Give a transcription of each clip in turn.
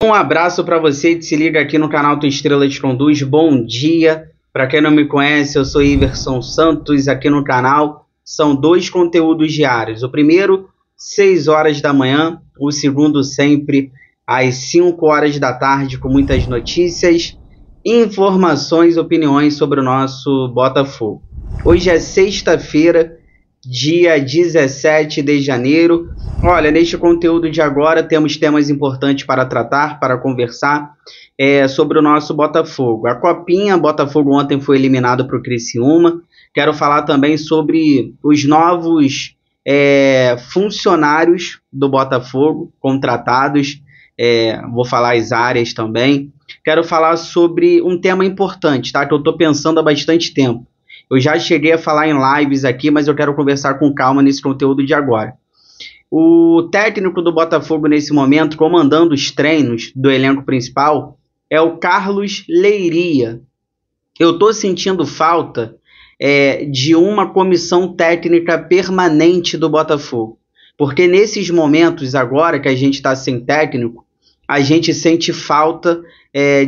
Um abraço para você que se liga aqui no canal Tua Estrela Te Conduz. Bom dia. Para quem não me conhece, eu sou Iverson Santos aqui no canal. São 2 conteúdos diários. O primeiro, 6 horas da manhã. O segundo, sempre às 5 horas da tarde, com muitas notícias, informações, opiniões sobre o nosso Botafogo. Hoje é sexta-feira, dia 17 de janeiro. Olha, neste conteúdo de agora temos temas importantes para tratar, para conversar sobre o nosso Botafogo. A Copinha, Botafogo ontem foi eliminado para o Criciúma. Quero falar também sobre os novos funcionários do Botafogo, contratados. Vou falar as áreas também. Quero falar sobre um tema importante, tá? Que eu estou pensando há bastante tempo. Eu já cheguei a falar em lives aqui, mas eu quero conversar com calma nesse conteúdo de agora. O técnico do Botafogo nesse momento, comandando os treinos do elenco principal, é o Carlos Leiria. Eu estou sentindo falta de uma comissão técnica permanente do Botafogo. Porque nesses momentos agora que a gente está sem técnico, a gente sente falta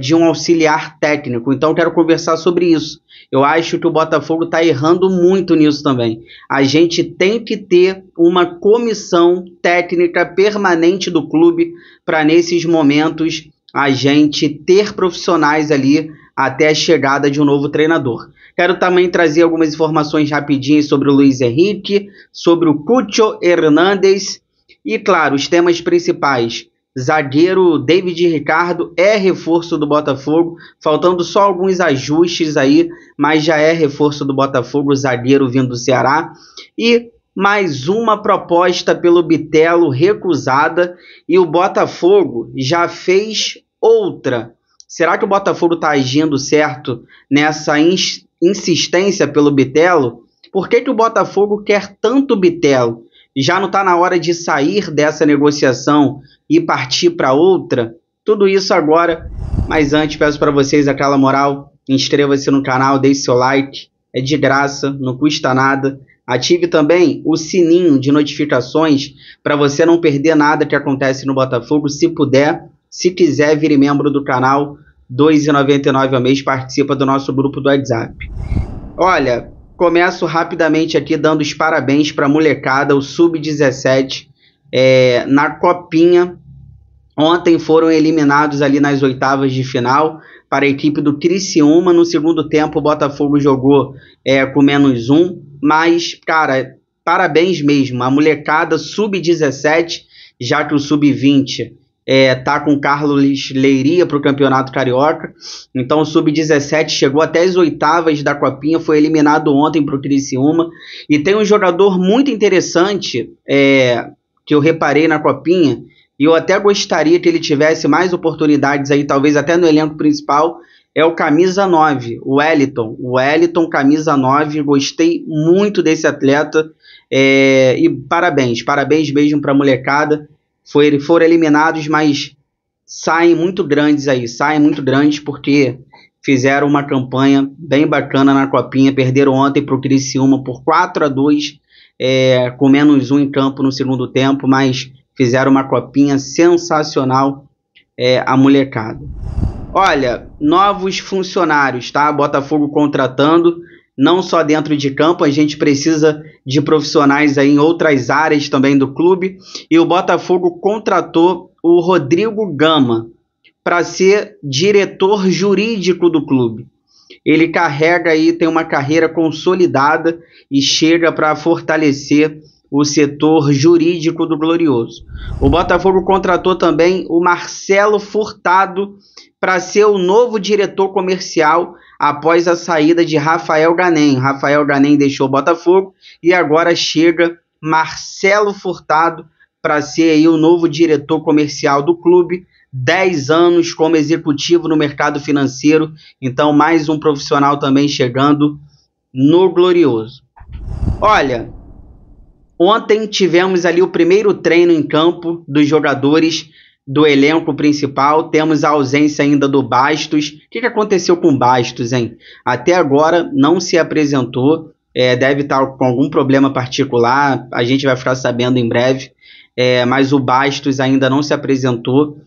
de um auxiliar técnico. Então eu quero conversar sobre isso. Eu acho que o Botafogo está errando muito nisso também. A gente tem que ter uma comissão técnica permanente do clube para nesses momentos a gente ter profissionais ali até a chegada de um novo treinador. Quero também trazer algumas informações rapidinhas sobre o Luiz Henrique, sobre o Cucho Hernández e, claro, os temas principais. Zagueiro David Ricardo é reforço do Botafogo, faltando só alguns ajustes aí, mas já é reforço do Botafogo, o zagueiro vindo do Ceará. E mais uma proposta pelo Bitelo recusada, e o Botafogo já fez outra. Será que o Botafogo está agindo certo nessa insistência pelo Bitelo? Por que o Botafogo quer tanto o Bitelo? Já não está na hora de sair dessa negociação e partir para outra? Tudo isso agora, mas antes peço para vocês aquela moral, inscreva-se no canal, deixe seu like, é de graça, não custa nada. Ative também o sininho de notificações para você não perder nada que acontece no Botafogo. Se puder, se quiser, vire membro do canal, R$ 2,99 ao mês, participa do nosso grupo do WhatsApp. Olha, começo rapidamente aqui dando os parabéns para a molecada, o Sub-17, na Copinha. Ontem foram eliminados ali nas oitavas de final para a equipe do Criciúma. No segundo tempo o Botafogo jogou com -1, mas, cara, parabéns mesmo. A molecada Sub-17, já que o Sub-20 tá com Carlos Leiria para o Campeonato Carioca. Então o Sub-17 chegou até as oitavas da Copinha, foi eliminado ontem para o Criciúma. E tem um jogador muito interessante que eu reparei na Copinha, e eu até gostaria que ele tivesse mais oportunidades aí, talvez até no elenco principal, é o camisa 9, o Wellington. O Wellington, camisa 9, gostei muito desse atleta. E parabéns mesmo para a molecada. Foram eliminados, mas saem muito grandes aí, porque fizeram uma campanha bem bacana na Copinha, perderam ontem para o Criciúma por 4-2, com -1 em campo no segundo tempo, mas fizeram uma Copinha sensacional, a molecada. Olha, novos funcionários, tá? Botafogo contratando, não só dentro de campo, a gente precisa de profissionais aí em outras áreas também do clube. E o Botafogo contratou o Rodrigo Gama para ser diretor jurídico do clube. Ele carrega aí, tem uma carreira consolidada e chega para fortalecer o setor jurídico do Glorioso. O Botafogo contratou também o Marcelo Furtado para ser o novo diretor comercial após a saída de Rafael Ganem. Rafael Ganem deixou o Botafogo e agora chega Marcelo Furtado para ser aí o novo diretor comercial do clube. 10 anos como executivo no mercado financeiro, então mais um profissional também chegando no Glorioso. Olha, ontem tivemos ali o primeiro treino em campo dos jogadores do elenco principal. Temos a ausência ainda do Bastos. O que aconteceu com o Bastos, hein? Até agora não se apresentou, deve estar com algum problema particular, a gente vai ficar sabendo em breve, mas o Bastos ainda não se apresentou.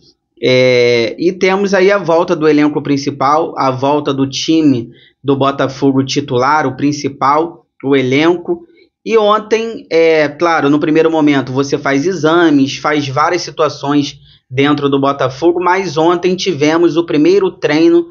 E temos aí a volta do elenco principal, a volta do time do Botafogo titular, o principal, o elenco. E ontem, claro, no primeiro momento você faz exames, faz várias situações dentro do Botafogo, mas ontem tivemos o primeiro treino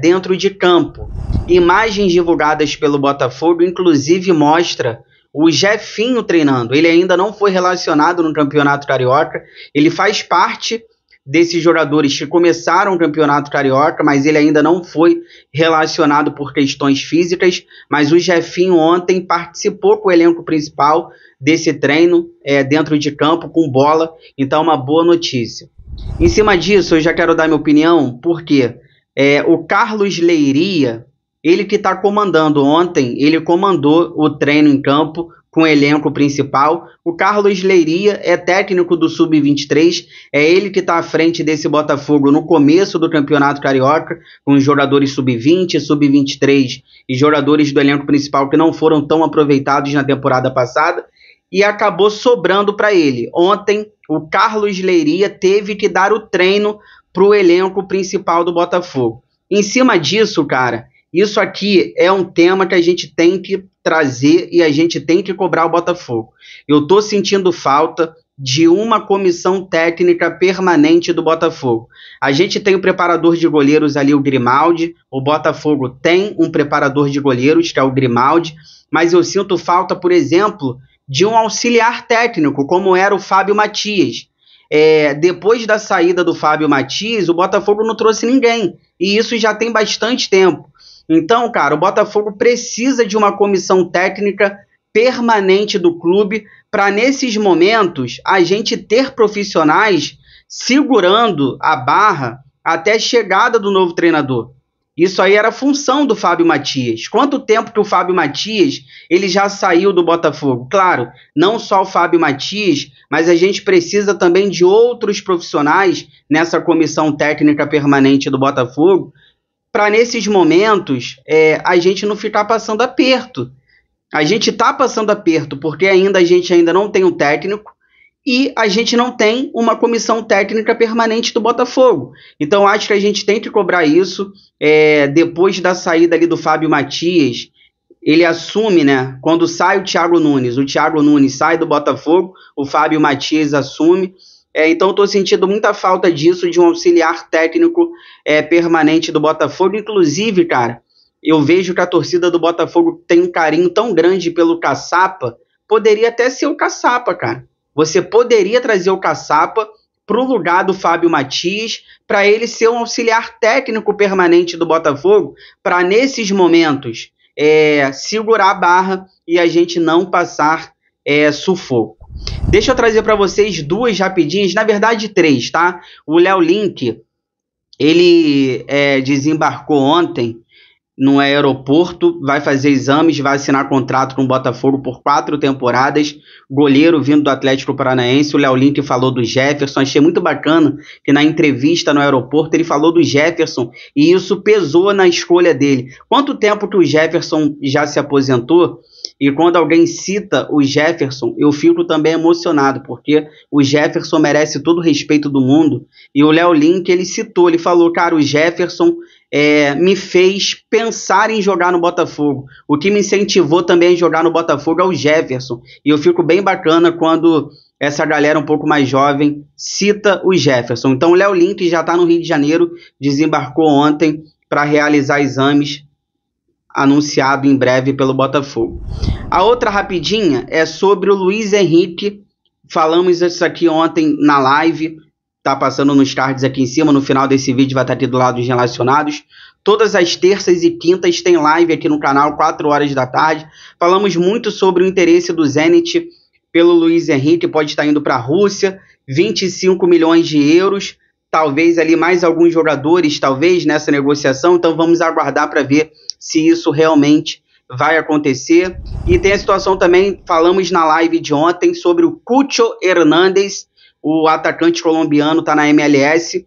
dentro de campo. Imagens divulgadas pelo Botafogo, inclusive, mostra o Jefinho treinando. Ele ainda não foi relacionado no Campeonato Carioca, ele faz parte desses jogadores que começaram o Campeonato Carioca, mas ele ainda não foi relacionado por questões físicas, mas o Jefinho ontem participou com o elenco principal desse treino dentro de campo com bola, então uma boa notícia. Em cima disso, eu já quero dar minha opinião, porque o Carlos Leiria, ele que está comandando ontem, ele comandou o treino em campo com o elenco principal. O Carlos Leiria é técnico do Sub-23, é ele que está à frente desse Botafogo no começo do Campeonato Carioca, com os jogadores Sub-20, Sub-23 e jogadores do elenco principal que não foram tão aproveitados na temporada passada, e acabou sobrando para ele. Ontem, o Carlos Leiria teve que dar o treino para o elenco principal do Botafogo. Em cima disso, cara, isso aqui é um tema que a gente tem que trazer e a gente tem que cobrar o Botafogo. Eu estou sentindo falta de uma comissão técnica permanente do Botafogo. A gente tem o preparador de goleiros ali, o Grimaldi. O Botafogo tem um preparador de goleiros, que é o Grimaldi. Mas eu sinto falta, por exemplo, de um auxiliar técnico, como era o Fábio Matias. Depois da saída do Fábio Matias, o Botafogo não trouxe ninguém. E isso já tem bastante tempo. Então, cara, o Botafogo precisa de uma comissão técnica permanente do clube para, nesses momentos, a gente ter profissionais segurando a barra até a chegada do novo treinador. Isso aí era função do Fábio Matias. Quanto tempo que o Fábio Matias ele já saiu do Botafogo? Claro, não só o Fábio Matias, mas a gente precisa também de outros profissionais nessa comissão técnica permanente do Botafogo, para nesses momentos a gente não ficar passando aperto. A gente está passando aperto porque a gente ainda não tem um técnico e a gente não tem uma comissão técnica permanente do Botafogo. Então acho que a gente tem que cobrar isso. Depois da saída ali do Fábio Matias, ele assume, né? Quando sai o Thiago Nunes sai do Botafogo, o Fábio Matias assume. Então estou sentindo muita falta disso, de um auxiliar técnico permanente do Botafogo. Inclusive, cara, eu vejo que a torcida do Botafogo tem um carinho tão grande pelo Caçapa, poderia até ser o Caçapa, cara. Você poderia trazer o Caçapa para o lugar do Fábio Matias, para ele ser um auxiliar técnico permanente do Botafogo, para nesses momentos segurar a barra e a gente não passar sufoco. Deixa eu trazer para vocês duas rapidinhas, na verdade três, tá? O Léo Link, ele desembarcou ontem no aeroporto, vai fazer exames, vai assinar contrato com o Botafogo por 4 temporadas, goleiro vindo do Atlético Paranaense. O Léo Link falou do Jefferson, achei muito bacana que na entrevista no aeroporto ele falou do Jefferson e isso pesou na escolha dele. Quanto tempo que o Jefferson já se aposentou? E quando alguém cita o Jefferson, eu fico também emocionado, porque o Jefferson merece todo o respeito do mundo. E o Léo Link, ele citou, ele falou, cara, o Jefferson me fez pensar em jogar no Botafogo. O que me incentivou também a jogar no Botafogo é o Jefferson. E eu fico bem bacana quando essa galera um pouco mais jovem cita o Jefferson. Então o Léo Link já está no Rio de Janeiro, desembarcou ontem para realizar exames, anunciado em breve pelo Botafogo. A outra rapidinha é sobre o Luiz Henrique. Falamos isso aqui ontem na live, tá passando nos cards aqui em cima, no final desse vídeo vai estar aqui do lado dos relacionados. Todas as terças e quintas tem live aqui no canal, 4 horas da tarde. Falamos muito sobre o interesse do Zenit pelo Luiz Henrique, pode estar indo para a Rússia, 25 milhões de euros, talvez ali mais alguns jogadores, talvez nessa negociação, então vamos aguardar para ver se isso realmente vai acontecer. E tem a situação também, falamos na live de ontem sobre o Cucho Hernández, o atacante colombiano, tá na MLS,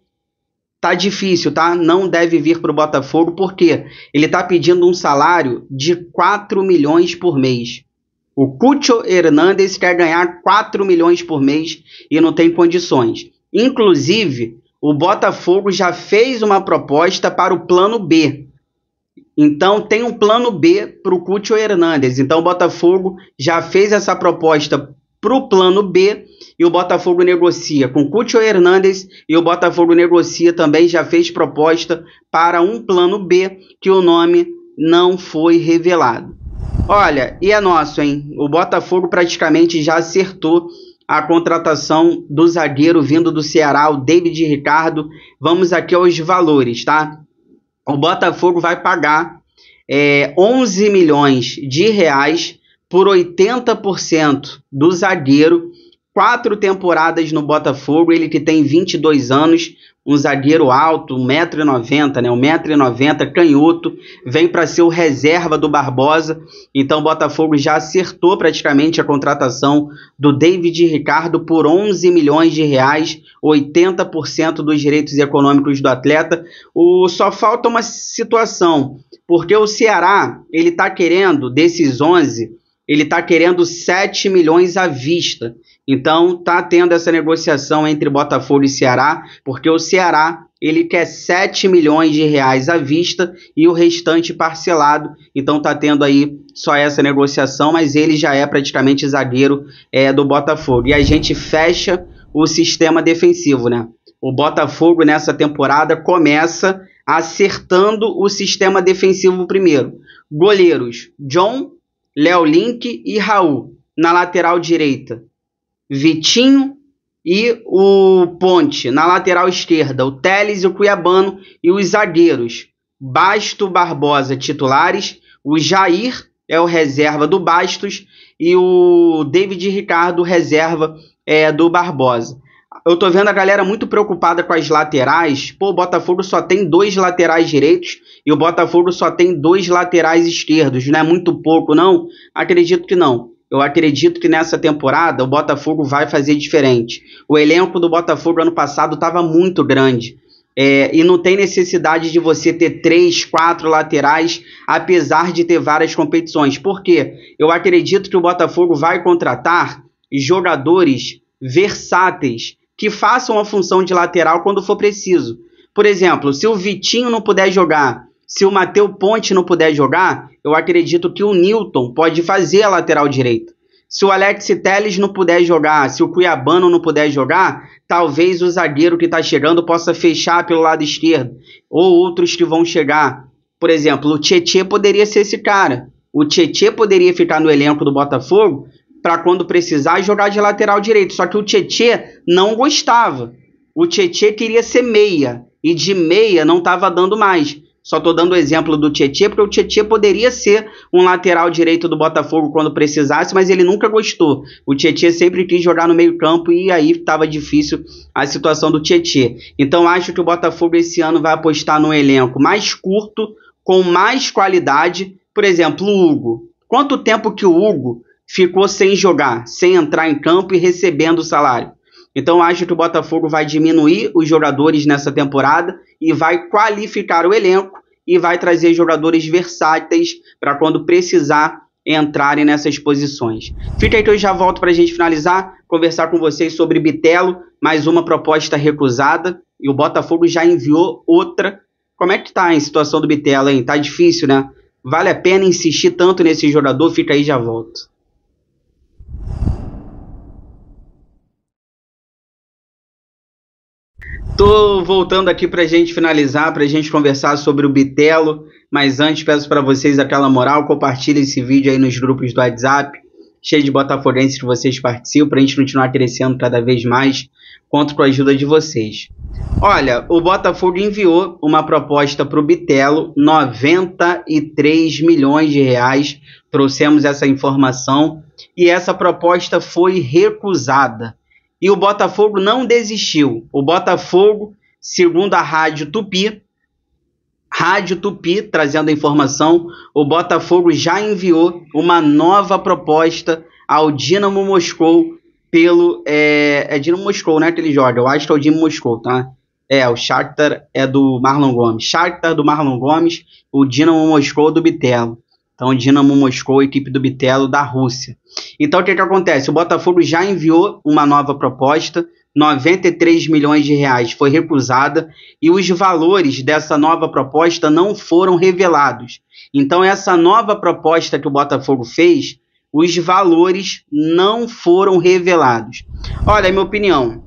tá difícil, tá? Não deve vir para o Botafogo, porque ele tá pedindo um salário de 4 milhões por mês. O Cucho Hernández quer ganhar 4 milhões por mês e não tem condições. Inclusive, o Botafogo já fez uma proposta para o plano B. Então, tem um plano B para o Cúcio Hernandes. Então, o Botafogo já fez essa proposta para o plano B e o Botafogo negocia com Cúcio Hernandes e o Botafogo negocia também, já fez proposta para um plano B que o nome não foi revelado. Olha, e é nosso, hein? O Botafogo praticamente já acertou a contratação do zagueiro vindo do Ceará, o David Ricardo. Vamos aqui aos valores, tá? O Botafogo vai pagar 11 milhões de reais por 80% do zagueiro. 4 temporadas no Botafogo, ele que tem 22 anos, um zagueiro alto, 1,90 m, né? 1,90 m, canhoto, vem para ser o reserva do Barbosa. Então o Botafogo já acertou praticamente a contratação do David Ricardo por 11 milhões de reais, 80% dos direitos econômicos do atleta. Só falta uma situação, porque o Ceará, ele está querendo, desses 11, ele está querendo 7 milhões à vista. Então está tendo essa negociação entre Botafogo e Ceará, porque o Ceará ele quer 7 milhões de reais à vista e o restante parcelado. Então está tendo aí só essa negociação, mas ele já é praticamente zagueiro do Botafogo. E a gente fecha o sistema defensivo, né? O Botafogo nessa temporada começa acertando o sistema defensivo primeiro. Goleiros: John, Léo Link e Raul. Na lateral direita, Vitinho e o Ponte. Na lateral esquerda, o Teles e o Cuiabano. E os zagueiros, Basto, Barbosa, titulares. O Jair é o reserva do Bastos e o David Ricardo, reserva do Barbosa. Eu tô vendo a galera muito preocupada com as laterais. Pô, o Botafogo só tem 2 laterais direitos e o Botafogo só tem 2 laterais esquerdos. Não é muito pouco, não? Acredito que não. Eu acredito que nessa temporada o Botafogo vai fazer diferente. O elenco do Botafogo ano passado estava muito grande. E não tem necessidade de você ter 3, 4 laterais, apesar de ter várias competições. Por quê? Eu acredito que o Botafogo vai contratar jogadores versáteis que façam a função de lateral quando for preciso. Por exemplo, se o Vitinho não puder jogar, se o Matheus Ponte não puder jogar, eu acredito que o Newton pode fazer a lateral direita. Se o Alex Telles não puder jogar, se o Cuiabano não puder jogar, talvez o zagueiro que está chegando possa fechar pelo lado esquerdo. Ou outros que vão chegar. Por exemplo, o Tietê poderia ser esse cara. O Tietê poderia ficar no elenco do Botafogo para quando precisar jogar de lateral direito. Só que o Tietê não gostava. O Tietê queria ser meia. E de meia não estava dando mais. Só estou dando o exemplo do Tietê, porque o Tietê poderia ser um lateral direito do Botafogo quando precisasse, mas ele nunca gostou. O Tietê sempre quis jogar no meio campo e aí estava difícil a situação do Tietê. Então acho que o Botafogo esse ano vai apostar num elenco mais curto, com mais qualidade. Por exemplo, o Hugo. Quanto tempo que o Hugo ficou sem jogar, sem entrar em campo e recebendo o salário? Então acho que o Botafogo vai diminuir os jogadores nessa temporada e vai qualificar o elenco e vai trazer jogadores versáteis para quando precisar entrarem nessas posições. Fica aí que eu já volto para a gente finalizar, conversar com vocês sobre Bitelo, mais uma proposta recusada e o Botafogo já enviou outra. Como é que tá a situação do Bitelo, hein? Tá difícil, né? Vale a pena insistir tanto nesse jogador? Fica aí, já volto. Tô voltando aqui pra gente finalizar, pra gente conversar sobre o Bitelo, mas antes peço para vocês aquela moral, compartilhe esse vídeo aí nos grupos do WhatsApp, cheio de botafoguenses que vocês participam, pra gente continuar crescendo cada vez mais, conto com a ajuda de vocês. Olha, o Botafogo enviou uma proposta pro Bitelo, 93 milhões de reais, trouxemos essa informação, e essa proposta foi recusada. E o Botafogo não desistiu. O Botafogo, segundo a Rádio Tupi, trazendo a informação, o Botafogo já enviou uma nova proposta ao Dinamo Moscou pelo... É Dinamo Moscou, né, que ele joga? Eu acho que é o Dinamo Moscou, tá? O Shakhtar é do Marlon Gomes. Shakhtar do Marlon Gomes, o Dinamo Moscou do Bitelo. Então, o Dinamo Moscou, equipe do Bitelo da Rússia. Então, o que acontece? O Botafogo já enviou uma nova proposta, 93 milhões de reais foi recusada e os valores dessa nova proposta não foram revelados. Então, essa nova proposta que o Botafogo fez, os valores não foram revelados. Olha, minha opinião,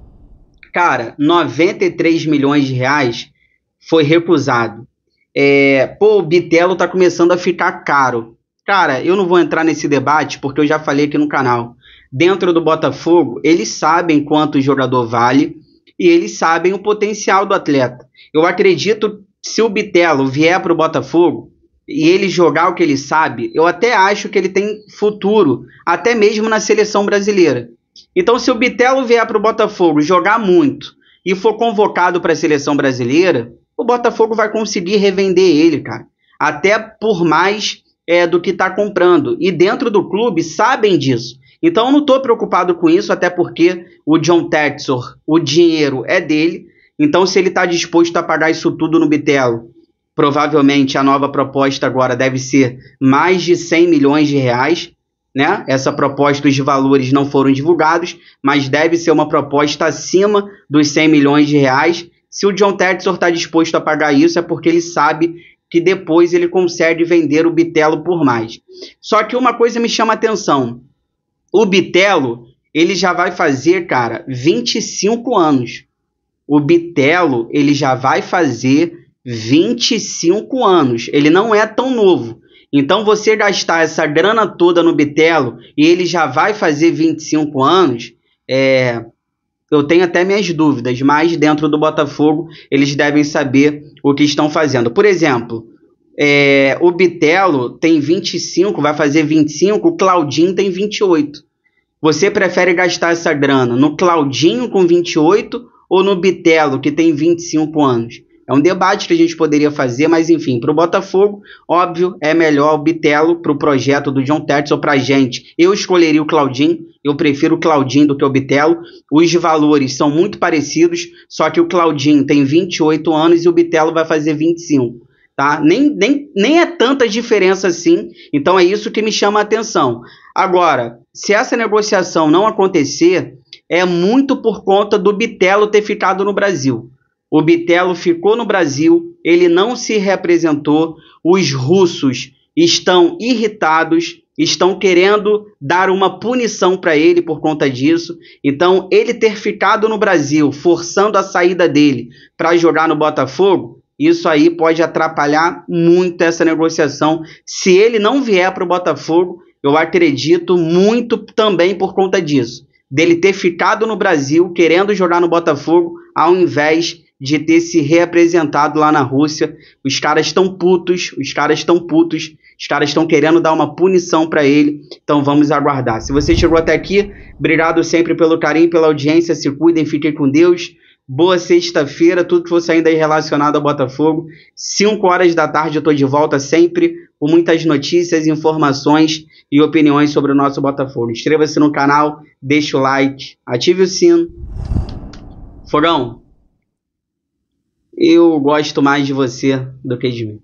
cara, 93 milhões de reais foi recusado. O Bitelo tá começando a ficar caro. Cara, eu não vou entrar nesse debate porque eu já falei aqui no canal. Dentro do Botafogo, eles sabem quanto o jogador vale e eles sabem o potencial do atleta. Eu acredito, se o Bitelo vier para o Botafogo e ele jogar o que ele sabe, eu até acho que ele tem futuro, até mesmo na seleção brasileira. Então, se o Bitelo vier para o Botafogo jogar muito e for convocado para a seleção brasileira, o Botafogo vai conseguir revender ele, cara. Até por mais do que está comprando. E dentro do clube sabem disso. Então eu não estou preocupado com isso, até porque o John Textor, o dinheiro é dele. Então se ele está disposto a pagar isso tudo no Bitelo, provavelmente a nova proposta agora deve ser mais de 100 milhões de reais. Né? Essa proposta, os valores não foram divulgados, mas deve ser uma proposta acima dos 100 milhões de reais. Se o John Textor está disposto a pagar isso, é porque ele sabe que depois ele consegue vender o Bitelo por mais. Só que uma coisa me chama a atenção. O Bitelo, ele já vai fazer, cara, 25 anos. O Bitelo, ele já vai fazer 25 anos. Ele não é tão novo. Então, você gastar essa grana toda no Bitelo e ele já vai fazer 25 anos, eu tenho até minhas dúvidas, mas dentro do Botafogo eles devem saber o que estão fazendo. Por exemplo, o Bitelo tem 25, vai fazer 25, o Claudinho tem 28. Você prefere gastar essa grana no Claudinho com 28 ou no Bitelo, que tem 25 anos? É um debate que a gente poderia fazer, mas enfim, para o Botafogo, óbvio, é melhor o Bitelo para o projeto do John Textor, para a gente. Eu escolheria o Claudinho, eu prefiro o Claudinho do que o Bitelo. Os valores são muito parecidos, só que o Claudinho tem 28 anos e o Bitelo vai fazer 25. Tá? Nem é tanta diferença assim, então é isso que me chama a atenção. Agora, se essa negociação não acontecer, é muito por conta do Bitelo ter ficado no Brasil. O Bitelo ficou no Brasil, ele não se representou, os russos estão irritados, estão querendo dar uma punição para ele por conta disso. Então, ele ter ficado no Brasil, forçando a saída dele para jogar no Botafogo, isso aí pode atrapalhar muito essa negociação. Se ele não vier para o Botafogo, eu acredito muito também por conta disso. Dele ter ficado no Brasil, querendo jogar no Botafogo, ao invés de ter se reapresentado lá na Rússia. Os caras estão putos, os caras estão querendo dar uma punição para ele. Então vamos aguardar. Se você chegou até aqui, obrigado sempre pelo carinho, pela audiência. Se cuidem, fiquem com Deus. Boa sexta-feira, tudo que fosse ainda aí relacionado ao Botafogo. 5 horas da tarde eu estou de volta sempre com muitas notícias, informações e opiniões sobre o nosso Botafogo. Inscreva-se no canal, deixe o like, ative o sino. Fogão, eu gosto mais de você do que de mim.